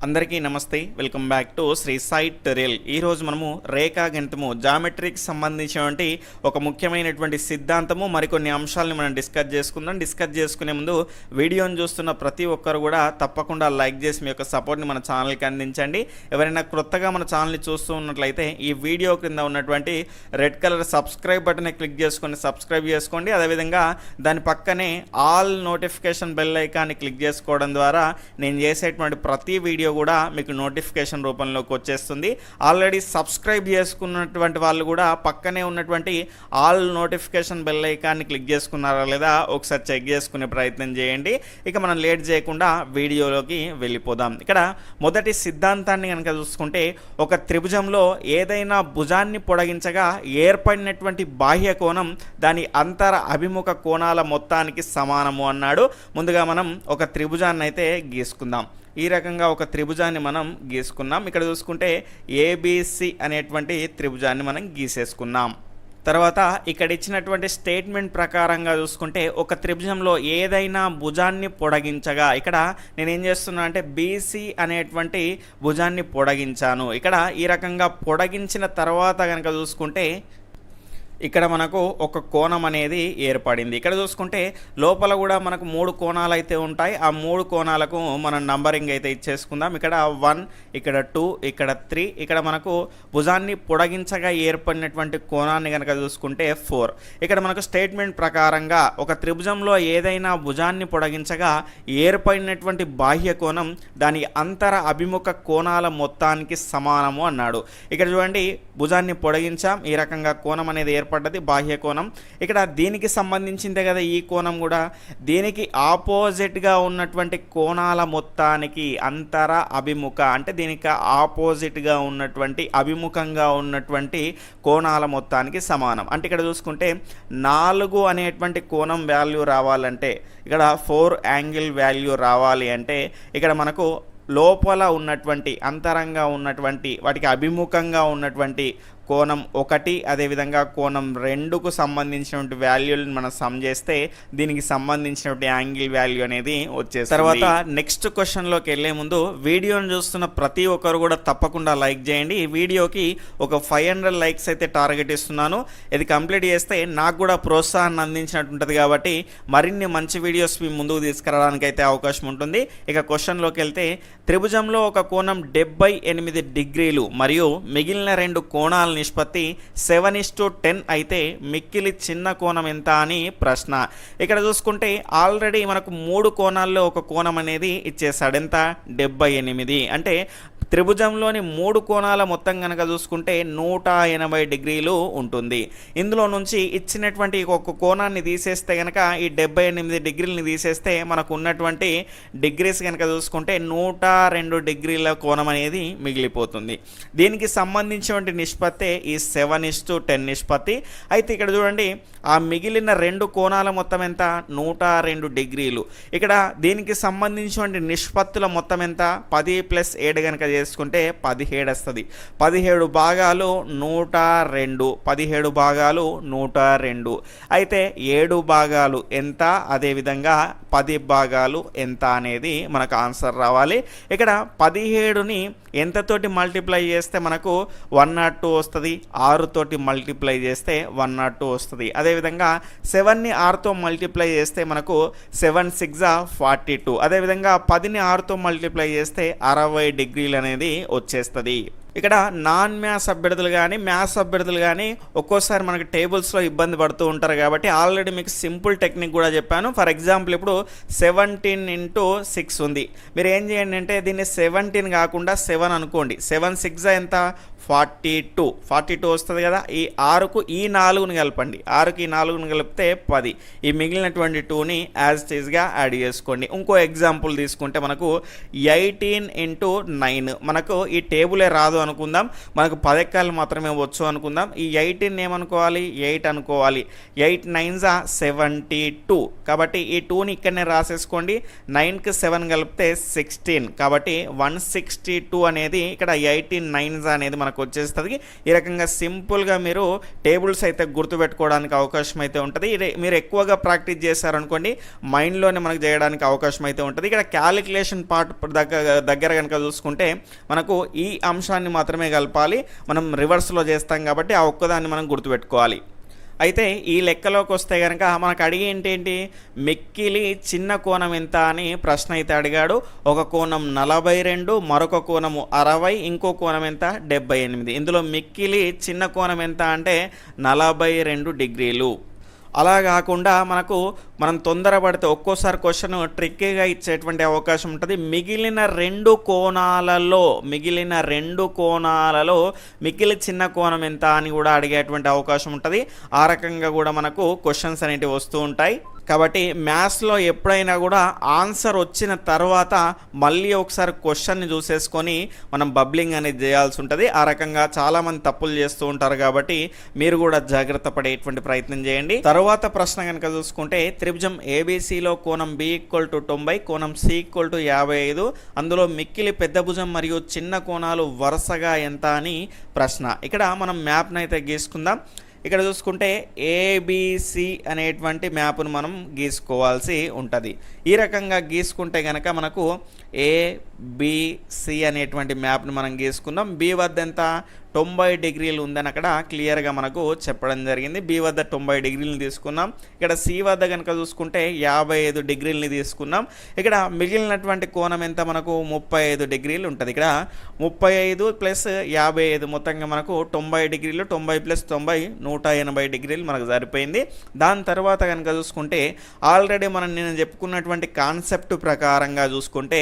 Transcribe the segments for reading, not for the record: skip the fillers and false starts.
అందరికీ నమస్తే. Welcome back to Sri Sai tutorial. ఈరోజు మనము రేఖాగణితము జామెట్రీకి సంబంధించినటువంటి ఒక ముఖ్యమైనటువంటి సిద్ధాంతము మరికొన్ని అంశాలను మనం డిస్కస్ చేసుకుందాం. డిస్కస్ చేసుకునే ముందు వీడియోని చూస్తున్న ప్రతి ఒక్కరు కూడా తప్పకుండా లైక్ చేసి మీ యొక్క సపోర్ట్ని మన ఛానల్కి అందించండి. ఎవరైనా కొత్తగా మన ఛానల్ని చూస్తూ ఉన్నట్లయితే ఈ వీడియో క్రింద ఉన్నటువంటి రెడ్ కలర్ సబ్స్క్రైబ్ బటన్ని క్లిక్ చేసుకొని సబ్స్క్రైబ్ చేసుకోండి. అదేవిధంగా దాని పక్కనే ఆల్ నోటిఫికేషన్ బెల్ ఐకాన్ని క్లిక్ చేసుకోవడం ద్వారా నేను చేసేటువంటి ప్రతి వీడియో కూడా మీకు నోటిఫికేషన్ రూపంలోకి వచ్చేస్తుంది. ఆల్రెడీ సబ్స్క్రైబ్ చేసుకున్నటువంటి వాళ్ళు కూడా పక్కనే ఉన్నటువంటి ఆల్ నోటిఫికేషన్ బెల్ ఐకాన్ని క్లిక్ చేసుకున్నారా లేదా ఒకసారి చెక్ చేసుకునే ప్రయత్నం చేయండి. ఇక మనం లేట్ చేయకుండా వీడియోలోకి వెళ్ళిపోదాం. ఇక్కడ మొదటి సిద్ధాంతాన్ని కనుక చూసుకుంటే, ఒక త్రిభుజంలో ఏదైనా భుజాన్ని పొడిగించగా ఏర్పడినటువంటి బాహ్య కోణం దాని అంతర అభిముఖ కోణాల మొత్తానికి సమానము అన్నాడు. ముందుగా మనం ఒక త్రిభుజాన్ని అయితే గీసుకుందాం. ఈ రకంగా ఒక త్రిభుజాన్ని మనం గీసుకున్నాం. ఇక్కడ చూసుకుంటే ఏబిసి అనేటువంటి త్రిభుజాన్ని మనం గీసేసుకున్నాం. తర్వాత ఇక్కడ ఇచ్చినటువంటి స్టేట్మెంట్ ప్రకారంగా చూసుకుంటే, ఒక త్రిభుజంలో ఏదైనా భుజాన్ని పొడిగించగా, ఇక్కడ నేనేం చేస్తున్నా అంటే బీసీ అనేటువంటి భుజాన్ని పొడిగించాను. ఇక్కడ ఈ రకంగా పొడిగించిన తర్వాత కనుక చూసుకుంటే ఇక్కడ మనకు ఒక కోణం అనేది ఏర్పడింది. ఇక్కడ చూసుకుంటే లోపల కూడా మనకు 3 కోణాలు అయితే ఉంటాయి. ఆ 3 కోణాలకు మనం నంబరింగ్ అయితే ఇచ్చేసుకుందాం. ఇక్కడ 1, ఇక్కడ 2, ఇక్కడ 3. ఇక్కడ మనకు భుజాన్ని పొడిగించగా ఏర్పడినటువంటి కోణాన్ని కనుక చూసుకుంటే 4. ఇక్కడ మనకు స్టేట్మెంట్ ప్రకారంగా ఒక త్రిభుజంలో ఏదైనా భుజాన్ని పొడిగించగా ఏర్పడినటువంటి బాహ్య కోణం దాని అంతర అభిముఖ కోణాల మొత్తానికి సమానము అన్నాడు. ఇక్కడ చూడండి, భుజాన్ని పొడిగించాం, ఈ రకంగా కోణం అనేది పడ్డది బాహ్య కోణం. ఇక్కడ దీనికి సంబంధించిందే కదా ఈ కోణం కూడా. దీనికి ఆపోజిట్గా ఉన్నటువంటి కోణాల మొత్తానికి అంతర అభిముఖ అంటే దీనికి ఆపోజిట్గా ఉన్నటువంటి అభిముఖంగా ఉన్నటువంటి కోణాల మొత్తానికి సమానం. అంటే ఇక్కడ చూసుకుంటే 4 అనేటువంటి కోణం వాల్యూ రావాలంటే, ఇక్కడ 4 యాంగిల్ వాల్యూ రావాలి అంటే ఇక్కడ మనకు లోపల ఉన్నటువంటి అంతరంగా ఉన్నటువంటి వాటికి అభిముఖంగా ఉన్నటువంటి కోణం 1, అదేవిధంగా కోణం 2కు సంబంధించినటువంటి వాల్యూలను మనం సమ్ చేస్తే దీనికి సంబంధించినటువంటి యాంగిల్ వాల్యూ అనేది వచ్చేస్తుంది. తర్వాత నెక్స్ట్ క్వశ్చన్లోకి వెళ్ళే ముందు వీడియోని చూస్తున్న ప్రతి ఒక్కరు కూడా తప్పకుండా లైక్ చేయండి. ఈ వీడియోకి ఒక 500 లైక్స్ అయితే టార్గెట్ ఇస్తున్నాను. ఇది కంప్లీట్ చేస్తే నాకు కూడా ప్రోత్సాహాన్ని అందించినట్టు ఉంటుంది కాబట్టి మరిన్ని మంచి వీడియోస్ మీ ముందుకు తీసుకురావడానికి అయితే అవకాశం ఉంటుంది. ఇక క్వశ్చన్లోకి వెళ్తే, త్రిభుజంలో ఒక కోణం 78 డిగ్రీలు మరియు మిగిలిన 2 కోణాల నిష్పత్తి 7:10 అయితే మిక్కిలి చిన్న కోణం ఎంత అని ప్రశ్న. ఇక్కడ చూసుకుంటే ఆల్రెడీ మనకు 3 కోణాల్లో ఒక కోణం అనేది ఇచ్చేసాడు. ఎంత? 78. అంటే త్రిభుజంలోని 3 కోణాల మొత్తం కనుక చూసుకుంటే 180 డిగ్రీలు ఉంటుంది. ఇందులో నుంచి ఇచ్చినటువంటి ఒక కోణాన్ని తీసేస్తే కనుక ఈ 78 డిగ్రీలని తీసేస్తే మనకు ఉన్నటువంటి డిగ్రీస్ కనుక చూసుకుంటే 102 డిగ్రీల కోణం అనేది మిగిలిపోతుంది. దీనికి సంబంధించినటువంటి నిష్పత్తి ఈ 7:10 నిష్పత్తి. అయితే ఇక్కడ చూడండి, ఆ మిగిలిన 2 కోణాల మొత్తం ఎంత? 102 డిగ్రీలు. ఇక్కడ దీనికి సంబంధించినటువంటి నిష్పత్తుల మొత్తం ఎంత? 10 + 7 కనుక చేసుకుంటే 17 వస్తుంది. 17 భాగాలు 102. 17 భాగాలు 102. అయితే 7 భాగాలు ఎంత, అదేవిధంగా 10 భాగాలు ఎంత అనేది మనకు ఆన్సర్ రావాలి. ఇక్కడ 17ని ఎంతతోటి మల్టిప్లై చేస్తే మనకు 102 వస్తుంది. 6 తోటి మల్టిప్లై చేస్తే 102 వస్తుంది. అదేవిధంగా 7ని 6తో మల్టిప్లై చేస్తే మనకు 7 × 6 = 42. అదేవిధంగా 10ని 6తో మల్టిప్లై చేస్తే 60 డిగ్రీలు అనేది వచ్చేస్తుంది. ఇక్కడ నాన్ మ్యాథ్స్ అభ్యర్థులు కానీ మ్యాథ్స్ అభ్యర్థులు కానీ ఒక్కోసారి మనకి టేబుల్స్లో ఇబ్బంది పడుతూ ఉంటారు కాబట్టి ఆల్రెడీ మీకు సింపుల్ టెక్నిక్ కూడా చెప్పాను. ఫర్ ఎగ్జాంపుల్ ఇప్పుడు 17 × 6 ఉంది. మీరు ఏం చేయండి అంటే దీన్ని 17 కాకుండా 7 అనుకోండి. 7 × 6 ఎంత? 42. 42 వస్తుంది కదా. ఈ 6కు ఈ 4ని కలపండి. 6కి ఈ 4ని కలిపితే 10. ఈ మిగిలినటువంటి 2ని యాజ్ ఇట్ ఈస్గా యాడ్ చేసుకోండి. ఇంకో ఎగ్జాంపుల్ తీసుకుంటే మనకు 18 × 9. మనకు ఈ టేబులే రాదు అనుకుందాం, మనకు 10 ఎక్కాలు మాత్రమే వచ్చు అనుకుందాం. ఈ 18 ఏమనుకోవాలి? 8 అనుకోవాలి. 8 × 9 = 72. కాబట్టి ఈ 2ని ఇక్కడనే రాసేసుకోండి. 9కి 7 కలిపితే 16. కాబట్టి 162 అనేది ఇక్కడ 18 9 అనేది మనకు మనకు వచ్చేస్తుంది. ఈ రకంగా సింపుల్గా మీరు టేబుల్స్ అయితే గుర్తుపెట్టుకోవడానికి అవకాశం అయితే ఉంటుంది. మీరు ఎక్కువగా ప్రాక్టీస్ చేశారనుకోండి మైండ్లోనే మనకు చేయడానికి అవకాశం అయితే ఉంటుంది. ఇక్కడ క్యాలిక్యులేషన్ పార్ట్ దగ్గర కనుక చూసుకుంటే మనకు ఈ అంశాన్ని మాత్రమే కలపాలి. మనం రివర్స్లో చేస్తాం కాబట్టి ఆ ఒక్కదాన్ని మనం గుర్తుపెట్టుకోవాలి. అయితే ఈ లెక్కలోకి వస్తే కనుక మనకు అడిగి ఏంటేంటి, మిక్కిలి చిన్న కోణం ఎంత అని ప్రశ్న అయితే అడిగాడు. ఒక కోణం 42, మరొక కోణము 60, ఇంకో కోణం ఎంత 78. ఇందులో మిక్కిలి చిన్న కోణం ఎంత అంటే 42 డిగ్రీలు. అలా కాకుండా మనం తొందరపడితే ఒక్కోసారి క్వశ్చన్ ట్రిక్కీగా ఇచ్చేటువంటి అవకాశం ఉంటుంది. మిగిలిన రెండు కోణాలలో మిగిలిన చిన్న కోణం ఎంత అని కూడా అడిగేటువంటి అవకాశం ఉంటుంది. ఆ రకంగా కూడా మనకు క్వశ్చన్స్ అనేటివి వస్తూ ఉంటాయి. కాబట్టి మ్యాథ్స్లో ఎప్పుడైనా కూడా ఆన్సర్ వచ్చిన తర్వాత మళ్ళీ ఒకసారి క్వశ్చన్ని చూసేసుకొని మనం బబ్లింగ్ అనేది చేయాల్సి ఉంటుంది. ఆ రకంగా చాలామంది తప్పులు చేస్తూ ఉంటారు కాబట్టి మీరు కూడా జాగ్రత్త పడేటువంటి ప్రయత్నం చేయండి. తర్వాత ప్రశ్న కనుక చూసుకుంటే త్రిభుజం ఏబీసీలో కోణం B = 90, కోణం C = 55, అందులో మిక్కిలి పెద్ద భుజం మరియు చిన్న కోణాలు వరుసగా ఎంత అని ప్రశ్న. ఇక్కడ మనం మ్యాప్ను అయితే గీసుకుందాం. ఇక్కడ చూసుకుంటే ఏబిసి అనేటువంటి మ్యాప్ను మనం గీసుకోవాల్సి ఉంటుంది. ఈ రకంగా గీసుకుంటే కనుక మనకు ఏబిసి అనేటువంటి మ్యాప్ను మనం గీసుకున్నాం. బి వద్ద ఎంత 90 డిగ్రీలు ఉందని అక్కడ క్లియర్గా మనకు చెప్పడం జరిగింది. బి వద్ద 90 డిగ్రీలను తీసుకున్నాం. ఇక్కడ సి వద్ద కనుక చూసుకుంటే 55 డిగ్రీలని తీసుకున్నాం. ఇక్కడ మిగిలినటువంటి కోణం ఎంత మనకు 35 డిగ్రీలు ఉంటుంది. ఇక్కడ 35 + 55 మొత్తంగా మనకు 90 డిగ్రీలు, 90 + 90 180 డిగ్రీలు మనకు సరిపోయింది. దాని తర్వాత కనుక చూసుకుంటే ఆల్రెడీ నేను చెప్పుకున్నటువంటి కాన్సెప్ట్ ప్రకారంగా చూసుకుంటే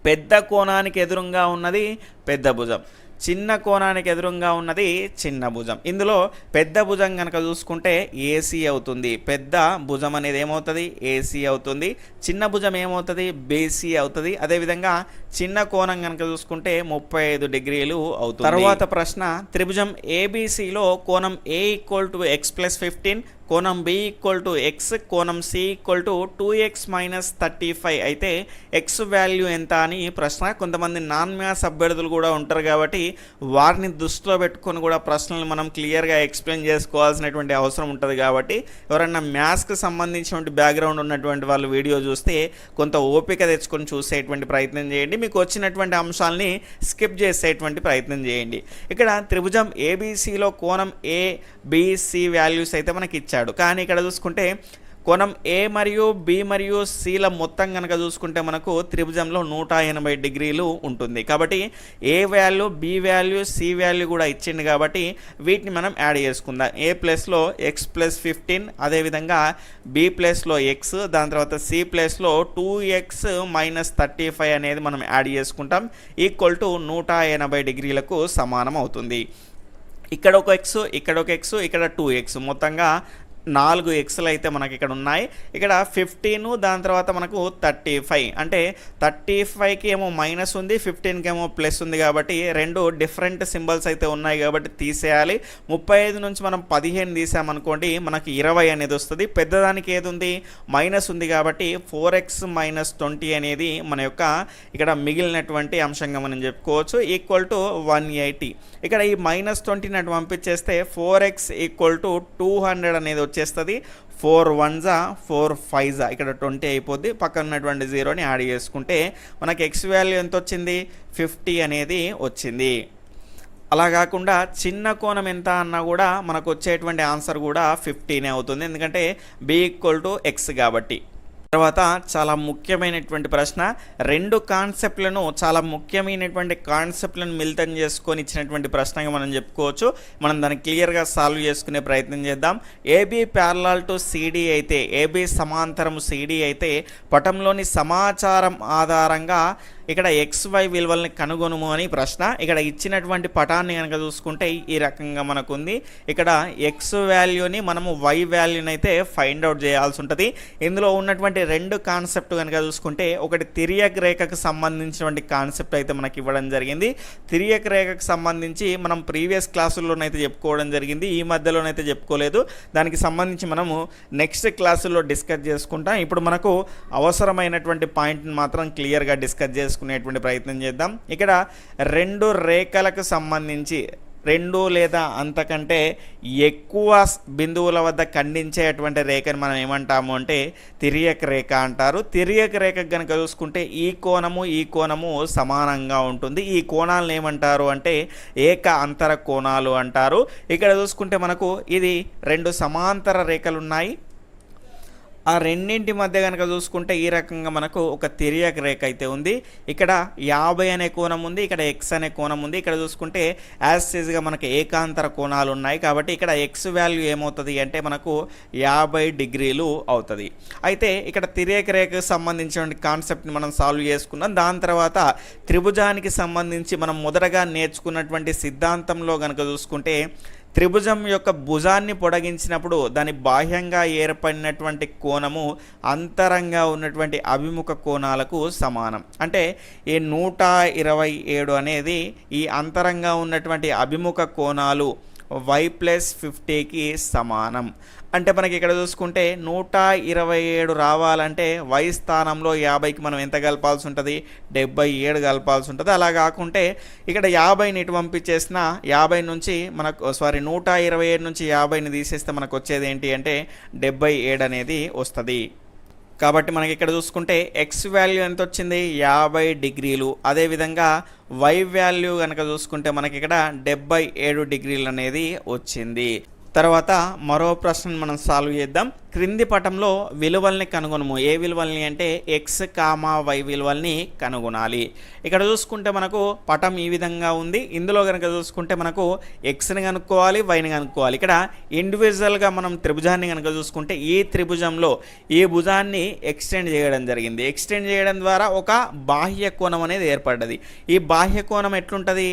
పెద్ద కోణానికి ఎదురుగా ఉన్నది పెద్ద భుజం, చిన్న కోణానికి ఎదురుగా ఉన్నది చిన్న భుజం. ఇందులో పెద్ద భుజం కనుక చూసుకుంటే ఏసీ అవుతుంది. పెద్ద భుజం అనేది ఏమవుతుంది, ఏసీ అవుతుంది. చిన్న భుజం ఏమవుతుంది, బీసీ అవుతుంది. అదేవిధంగా చిన్న కోణం కనుక చూసుకుంటే 35 డిగ్రీలు అవుతుంది. తర్వాత ప్రశ్న, త్రిభుజం ఏబీసీలో కోణం A = x + 15, కోణం B = x, కోణం C = 2x - 35 అయితే ఎక్స్ వాల్యూ ఎంత అని ప్రశ్న. కొంతమంది నాన్ మ్యాథ్స్ అభ్యర్థులు కూడా ఉంటారు కాబట్టి వారిని దృష్టిలో పెట్టుకొని కూడా ప్రశ్నలు మనం క్లియర్గా ఎక్స్ప్లెయిన్ చేసుకోవాల్సినటువంటి అవసరం ఉంటుంది. కాబట్టి ఎవరన్నా మ్యాథ్స్కి సంబంధించినటువంటి బ్యాక్గ్రౌండ్ ఉన్నటువంటి వాళ్ళు వీడియో చూస్తే కొంత ఓపిక తెచ్చుకొని చూసేటువంటి ప్రయత్నం చేయండి. మీకు వచ్చినటువంటి అంశాలని స్కిప్ చేసేటువంటి ప్రయత్నం చేయండి. ఇక్కడ త్రిభుజం ఏబీసీలో కోణం ABC వాల్యూస్ అయితే మనకి ఇచ్చాడు. కానీ ఇక్కడ చూసుకుంటే కోణం A మరియు B మరియు Cల మొత్తం కనుక చూసుకుంటే మనకు త్రిభుజంలో 180 డిగ్రీలు ఉంటుంది. కాబట్టి A value, B value, C value కూడా ఇచ్చింది కాబట్టి వీటిని మనం యాడ్ చేసుకుందాం. A ప్లస్లో x + 15, అదేవిధంగా B ప్లస్లో x, దాని తర్వాత C ప్లస్లో 2x - 35 అనేది మనం యాడ్ చేసుకుంటాం. = 180 డిగ్రీలకు సమానం అవుతుంది. ఇక్కడ ఒక x, ఇక్కడ ఒక x, ఇక్కడ 2x, మొత్తంగా 4 ఎక్స్లు అయితే మనకి ఇక్కడ ఉన్నాయి. ఇక్కడ 15, దాని తర్వాత మనకు 35, అంటే 35కి ఏమో మైనస్ ఉంది, 15కి ఏమో ప్లస్ ఉంది. కాబట్టి రెండు డిఫరెంట్ సింబల్స్ అయితే ఉన్నాయి కాబట్టి తీసేయాలి. 35 నుంచి మనం 15 తీసామనుకోండి మనకి 20 అనేది వస్తుంది. పెద్దదానికి ఏది ఉంది, మైనస్ ఉంది కాబట్టి 4x - 20 అనేది మన యొక్క ఇక్కడ మిగిలినటువంటి అంశంగా మనం చెప్పుకోవచ్చు. = 180. ఇక్కడ ఈ -20 అటు పంపించేస్తే 4x = 200 అనేది వచ్చేస్తుంది. 4 1s 4 5s ఇక్కడ 20 అయిపోద్ది. పక్కన ఉన్నటువంటి 0ని యాడ్ చేసుకుంటే మనకి x వాల్యూ ఎంత వచ్చింది, 50 అనేది వచ్చింది. అలా కాకుండా చిన్న కోణం ఎంత అన్నా కూడా మనకు వచ్చేటువంటి ఆన్సర్ కూడా 15 అవుతుంది, ఎందుకంటే B = x కాబట్టి. తర్వాత చాలా ముఖ్యమైనటువంటి ప్రశ్న, రెండు కాన్సెప్ట్లను, చాలా ముఖ్యమైనటువంటి కాన్సెప్ట్లను మిళితం చేసుకొని ఇచ్చినటువంటి ప్రశ్నగా మనం చెప్పుకోవచ్చు. మనం దాన్ని క్లియర్గా సాల్వ్ చేసుకునే ప్రయత్నం చేద్దాం. AB ప్యారలల్ టు CD అయితే, AB సమాంతరం CD అయితే పటంలోని సమాచారం ఆధారంగా ఇక్కడ XY విలువల్ని కనుగొనుము అని ప్రశ్న. ఇక్కడ ఇచ్చినటువంటి పటాన్ని కనుక చూసుకుంటే ఈ రకంగా మనకు ఉంది. ఇక్కడ X వాల్యూని మనము Y వాల్యూని అయితే ఫైండ్ అవుట్ చేయాల్సి ఉంటుంది. ఇందులో ఉన్నటువంటి రెండు కాన్సెప్ట్ కనుక చూసుకుంటే ఒకటి తిర్యక్ రేఖకు సంబంధించినటువంటి కాన్సెప్ట్ అయితే మనకి ఇవ్వడం జరిగింది. తిర్యక్ రేఖకు సంబంధించి మనం ప్రీవియస్ క్లాసుల్లోనైతే చెప్పుకోవడం జరిగింది, ఈ మధ్యలోనైతే చెప్పుకోలేదు. దానికి సంబంధించి మనము నెక్స్ట్ క్లాసుల్లో డిస్కస్ చేసుకుంటాం. ఇప్పుడు మనకు అవసరమైనటువంటి పాయింట్ని మాత్రం క్లియర్గా డిస్కస్ చేసుకుంటాం. చేసుకునేటువంటి ప్రయత్నం చేద్దాం. ఇక్కడ రెండు రేఖలకు సంబంధించి రెండు లేదా అంతకంటే ఎక్కువ బిందువుల వద్ద ఖండించేటువంటి రేఖను మనం ఏమంటాము అంటే తిర్యక్ రేఖ అంటారు. తిర్యక్ రేఖ కనుక చూసుకుంటే ఈ కోణము సమానంగా ఉంటుంది. ఈ కోణాలను ఏమంటారు అంటే ఏక అంతర కోణాలు అంటారు. ఇక్కడ చూసుకుంటే మనకు ఇది రెండు సమాంతర రేఖలు ఉన్నాయి. ఆ రెండింటి మధ్య కనుక చూసుకుంటే ఈ రకంగా మనకు ఒక తిర్యక్ రేఖ అయితే ఉంది. ఇక్కడ 50 అనే కోణం ఉంది, ఇక్కడ ఎక్స్ అనే కోణం ఉంది. ఇక్కడ చూసుకుంటే యాజ్గా మనకి ఏకాంతర కోణాలు ఉన్నాయి కాబట్టి ఇక్కడ ఎక్స్ వాల్యూ ఏమవుతుంది అంటే మనకు 50 డిగ్రీలు అవుతుంది. అయితే ఇక్కడ తిర్యక్ రేఖకు సంబంధించిన కాన్సెప్ట్ని మనం సాల్వ్ చేసుకున్నాం. దాని తర్వాత త్రిభుజానికి సంబంధించి మనం మొదటగా నేర్చుకున్నటువంటి సిద్ధాంతంలో కనుక చూసుకుంటే త్రిభుజం యొక్క భుజాన్ని పొడిగించినప్పుడు దాని బాహ్యంగా ఏర్పడినటువంటి కోణము అంతరంగా ఉన్నటువంటి అభిముఖ కోణాలకు సమానం. అంటే ఈ 127 అనేది ఈ అంతరంగా ఉన్నటువంటి అభిముఖ కోణాలు y+50కి సమానం. అంటే మనకి ఇక్కడ చూసుకుంటే 127 రావాలంటే y స్థానంలో 50కి మనం ఎంత కలపాల్సి ఉంటుంది, 77 కలపాల్సి ఉంటుంది. అలా కాకుంటే ఇక్కడ 50ని ఇటు పంపించేసిన 50 నుంచి మనకు 127 నుంచి 50ని తీసేస్తే మనకు వచ్చేది ఏంటి అంటే 77 అనేది వస్తుంది. కాబట్టి మనకి ఇక్కడ చూసుకుంటే ఎక్స్ వాల్యూ ఎంత వచ్చింది 50 డిగ్రీలు. అదేవిధంగా వై వాల్యూ కనుక చూసుకుంటే మనకి ఇక్కడ 77 డిగ్రీలు అనేది వచ్చింది. తర్వాత మరో ప్రశ్నను మనం సాల్వ్ చేద్దాం. క్రింది పటంలో విలువల్ని కనుగొనము. ఏ విలువల్ని అంటే ఎక్స్ కామా వై విలువల్ని కనుగొనాలి. ఇక్కడ చూసుకుంటే మనకు పటం ఈ విధంగా ఉంది. ఇందులో కనుక చూసుకుంటే మనకు ఎక్స్ని కనుక్కోవాలి, వైని కనుక్కోవాలి. ఇక్కడ ఇండివిజువల్గా మనం త్రిభుజాన్ని కనుక చూసుకుంటే ఈ త్రిభుజంలో ఈ భుజాన్ని ఎక్స్టెండ్ చేయడం జరిగింది. ఎక్స్టెండ్ చేయడం ద్వారా ఒక బాహ్య కోణం అనేది ఏర్పడ్డది. ఈ బాహ్య కోణం ఎట్లుంటుంది,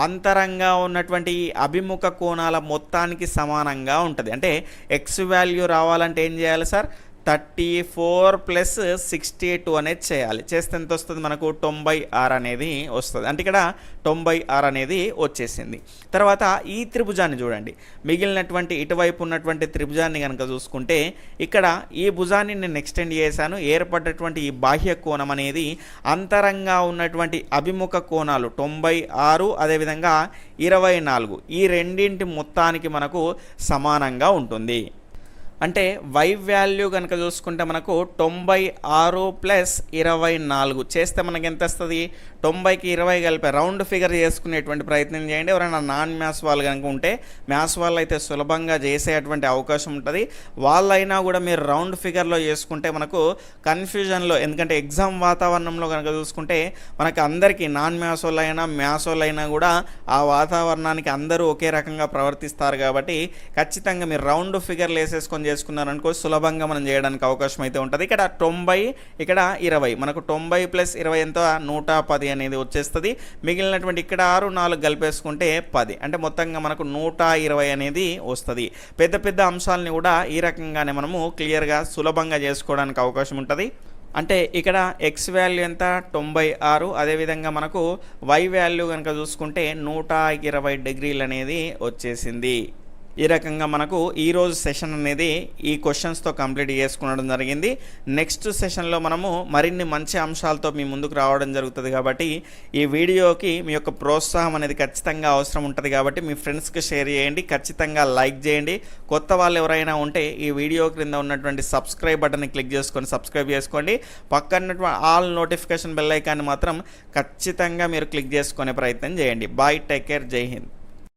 అంతరంగా ఉన్నటువంటి అభిముఖ కోణాల మొత్తానికి సమానంగా ఉంటుంది. అంటే ఎక్స్ వాల్యూ రావాలంటే ఏం చేయాలి సార్, 34 + 62 అనేది చేయాలి. చేస్తే ఎంత వస్తుంది మనకు 96 అనేది వస్తుంది. అంటే ఇక్కడ 96 అనేది వచ్చేసింది. తర్వాత ఈ త్రిభుజాన్ని చూడండి, మిగిలినటువంటి ఇటువైపు ఉన్నటువంటి త్రిభుజాన్ని కనుక చూసుకుంటే ఇక్కడ ఈ భుజాన్ని నేను ఎక్స్టెండ్ చేశాను. ఏర్పడ్డటువంటి ఈ బాహ్య కోణం అనేది అంతరంగా ఉన్నటువంటి అభిముఖ కోణాలు 96 అదేవిధంగా 24 ఈ రెండింటి మొత్తానికి మనకు సమానంగా ఉంటుంది. అంటే వై వాల్యూ కనుక చూసుకుంటే మనకు 96 + 24 చేస్తే మనకి ఎంత వస్తుంది, 90కి 20 కలిపి రౌండ్ ఫిగర్ చేసుకునేటువంటి ప్రయత్నం చేయండి. ఎవరైనా నాన్ మ్యాథ్స్ వాళ్ళు కనుక ఉంటే, మ్యాథ్స్ వాళ్ళు అయితే సులభంగా చేసేటువంటి అవకాశం ఉంటుంది. వాళ్ళైనా కూడా మీరు రౌండ్ ఫిగర్లో చేసుకుంటే మనకు కన్ఫ్యూజన్లో, ఎందుకంటే ఎగ్జామ్ వాతావరణంలో కనుక చూసుకుంటే మనకు అందరికీ నాన్ మ్యాథ్స్ వాళ్ళు అయినా మ్యాథ్స్ వాళ్ళు అయినా కూడా ఆ వాతావరణానికి అందరూ ఒకే రకంగా ప్రవర్తిస్తారు. కాబట్టి ఖచ్చితంగా మీరు రౌండ్ ఫిగర్లు వేసేసుకొని చేసుకున్నారనుకో సులభంగా మనం చేయడానికి అవకాశం అయితే ఉంటుంది. ఇక్కడ 90 ఇక్కడ 20 మనకు 90 + 20 ఎంత 110 అనేది వచ్చేస్తుంది. మిగిలినటువంటి ఇక్కడ 6 4 కలిపేసుకుంటే 10 అంటే మొత్తంగా మనకు 120 అనేది వస్తుంది. పెద్ద పెద్ద అంశాలని కూడా ఈ రకంగానే మనము క్లియర్గా సులభంగా చేసుకోవడానికి అవకాశం ఉంటుంది. అంటే ఇక్కడ ఎక్స్ వాల్యూ ఎంత 96, అదేవిధంగా మనకు వై వాల్యూ కనుక చూసుకుంటే 120 డిగ్రీలు అనేది వచ్చేసింది. ఈ రకంగా మనకు ఈరోజు సెషన్ అనేది ఈ క్వశ్చన్స్తో కంప్లీట్ చేసుకోవడం జరిగింది. నెక్స్ట్ సెషన్లో మనము మరిన్ని మంచి అంశాలతో మీ ముందుకు రావడం జరుగుతుంది. కాబట్టి ఈ వీడియోకి మీ యొక్క ప్రోత్సాహం అనేది ఖచ్చితంగా అవసరం ఉంటుంది. కాబట్టి మీ ఫ్రెండ్స్కి షేర్ చేయండి, ఖచ్చితంగా లైక్ చేయండి. కొత్త వాళ్ళు ఎవరైనా ఉంటే ఈ వీడియో క్రింద ఉన్నటువంటి సబ్స్క్రైబ్ బటన్ని క్లిక్ చేసుకొని సబ్స్క్రైబ్ చేసుకోండి. పక్కన ఆల్ నోటిఫికేషన్ బెల్ ఐకాన్ని మాత్రం ఖచ్చితంగా మీరు క్లిక్ చేసుకునే ప్రయత్నం చేయండి. బాయ్, టేక్ కేర్, జై హింద్.